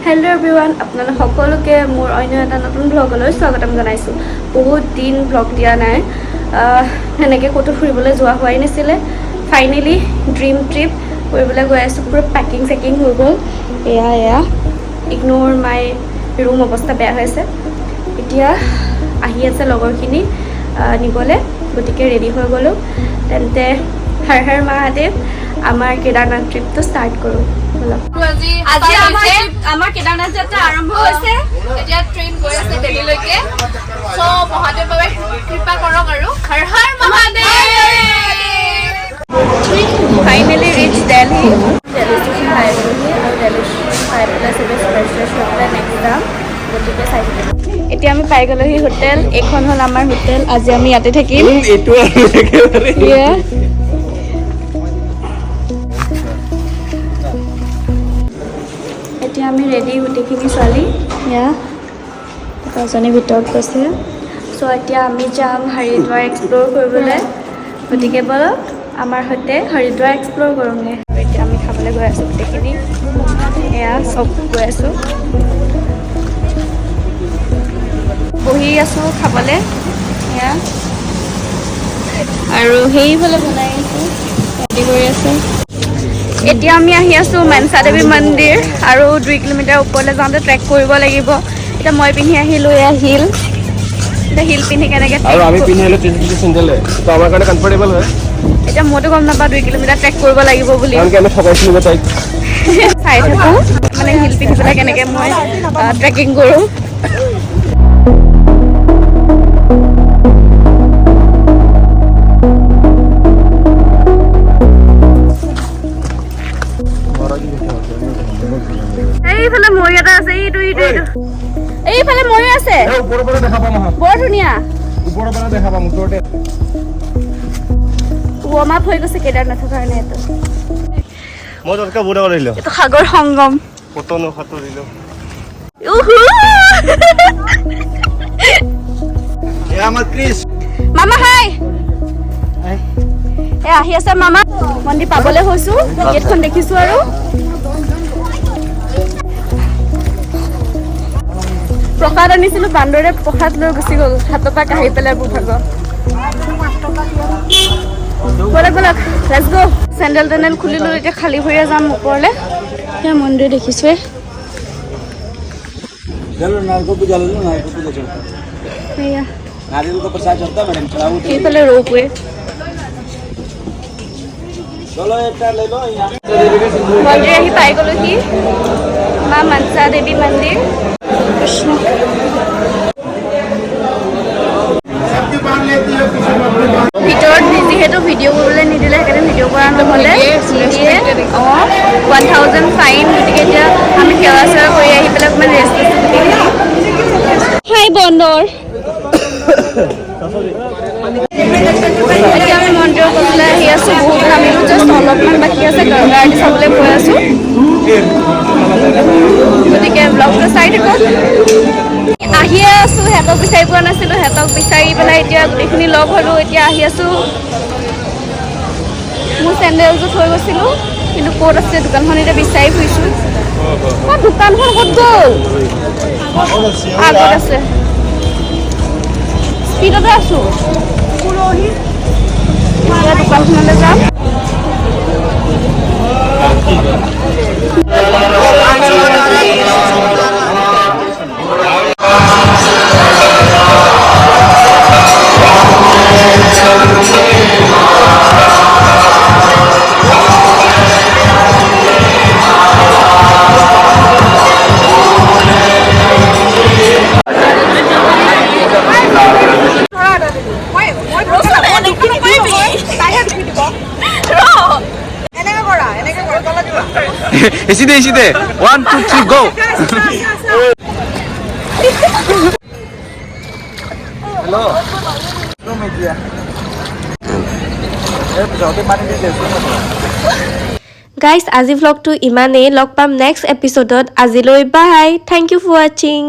Hello everyone, আপোনালোক সকলোকে মোৰ অন্য এটা নতুন ব্লগলৈ স্বাগতম জনাইছো। বহুত দিন ব্লগ দিয়া নাই। হেনেকে ক'তো ফুৰিবলৈ যোৱা হোৱাই নাছিলে। ফাইনালি ড্ৰিম ট্ৰিপ কৰিবলৈ গৈ আছো। পুৰো প্যাকিং সেকিং হৈ গ'ল। এয়া ইগনোৰ মাই ৰুম অৱস্থা বেয়া হৈছে। এতিয়া আহি আছে লগৰখিনি নিবলে, গতিকে ৰেডি হৈ গ'লো। তেন্তে হৰ হৰ মহাদেৱ, আমাৰ কেদাৰনাথ ট্ৰিপটো ষ্টাৰ্ট কৰোঁ। আজি আমাৰ কেদাৰনাথ যাত্ৰা আৰম্ভ হৈছে। এতিয়া ট্ৰেইন গৈ আছে দিল্লীলৈকে। সো মহাদেৱ বাবাই কৃপা কৰক আৰু Har Har Mahadev. Finally reach Delhi. Delhi station পাই গ'লোহি আৰু দিল্লী ষ্টেচন পাই পেলাই চবে ফ্ৰেছ হৈ পেলাই নেক্সট যাম। গতিকে চাই থাকিম। এতিয়া আমি পাই গ'লোহি হোটেল। এইখন হ'ল আমাৰ হোটেল। আজি আমি ইয়াতে থাকিম। এইটো আৰু একেবাৰে এতিয়া আমি ৰেডি গোটেইখিনি ছোৱালী। এজনী ভিতৰত গৈছে। চ' এতিয়া আমি যাম হৰিদ্বাৰ এক্সপ্ল'ৰ কৰিবলৈ। গতিকে ব'লক আমাৰ সৈতে হৰিদ্বাৰ এক্সপ্ল'ৰ কৰোঁগৈ। এতিয়া আমি খাবলৈ গৈ আছোঁ গোটেইখিনি। এয়া চব গৈ আছোঁ, বহি আছোঁ খাবলৈ। এয়া আৰু সেইফালে বনাই আছোঁ, ৰেডি কৰি আছোঁ। এতিয়া আমি আহি আছোঁ মনসা দেৱী মন্দিৰ আৰু 2 কিলোমিটাৰ ওপৰলৈ যাওঁতে ট্ৰেক কৰিব লাগিব। এতিয়া মই পিন্ধি আহিলোঁ এয়া হিল। এতিয়া হিল পিন্ধি কেনেকৈ আৰু আমি পিন্ধি আহিলোঁ চেণ্ডেল, তো আমাৰ কাৰণে কমফৰ্টেবল হয়। এতিয়া মইতো গম নাপাওঁ 2 কিলোমিটাৰ ট্ৰেক কৰিব লাগিব বুলি। কাৰণ কি আমি ঠগাইছিলোঁ তাইক। চাই থাকোঁ মানে হিল পিন্ধি পেলাই কেনেকৈ মই ট্ৰেকিং কৰোঁ। এইফালে মৰি এটা আছে, এইটো এইফালে মৰি আছে। বৰ ধুনীয়া ৱাৰ্ম আপ হৈ গৈছে কেদাৰনাথৰ কাৰণে। এইটো সাগৰ সংগম। মামা হাই। আহি আছে মামা। মন্দিৰ পাবলৈ হৈছো, গেটখন দেখিছো আৰু প্ৰসাদ আনিছিলো। বান্দৰে প্ৰসাদ লৈ গুচি গ'ল, হাতৰ পৰা কাঢ়ি পেলাই বুভাগৰ। ব'লক ব'লক লেটছ গো। চেণ্ডেল টেণ্ডেল খুলিলো, এতিয়া খালী ভৰিৰে যাম ওপৰলৈ। এতিয়া মন্দিৰ দেখিছোৱে। এইফালে ৰৌপৱে। মন্দিৰ আহি পাই গ'লোহি, মা মনসা দেৱী মন্দিৰ। কৃষ্ণ ভিতৰত যিহেতু ভিডিঅ' কৰিবলৈ নিদিলে, সেইকাৰণে ভিডিঅ' কৰা নহ'লে। 1000 ফাইন। গতিকে এতিয়া আমি সেৱা চেৱা কৰি আহি পেলাই অকণমান ৰেষ্ট লৈছোঁ। হাই বন্দৰ। এতিয়া আমি মন্দিৰত গৈ পেলাই আহি আছোঁ। বহুত নামিলোঁ, জাষ্ট অলপমান বাকী আছে। গংগা আৰতি চাবলৈ গৈ আছোঁ। গতিকে ব্লগটো চাই থাকক। আহিয়ে আছোঁ, সিহঁতক বিচাৰি পোৱা নাছিলোঁ। সিহঁতক বিচাৰি পেলাই এতিয়া গোটেইখিনি লগ হ'লোঁ। এতিয়া আহি আছোঁ। মোৰ চেণ্ডেলযোৰ থৈ গৈছিলোঁ, কিন্তু ক'ত আছে দোকানখন এতিয়া বিচাৰি ফুৰিছোঁ। দোকানখন ক'ত গ'ল? আগত আছে, স্পীডতে আছোঁ। এতিয়া দোকানখনলৈ যাম। এসিতে 1 2 3 গো। হ্যালো গাইজ, আজি ভ্লগটো ইমানেই। লগ পাম নেক্সট এপিছডত। আজিলৈ বাই। থেংক ইউ ফৰ ৱাচিং।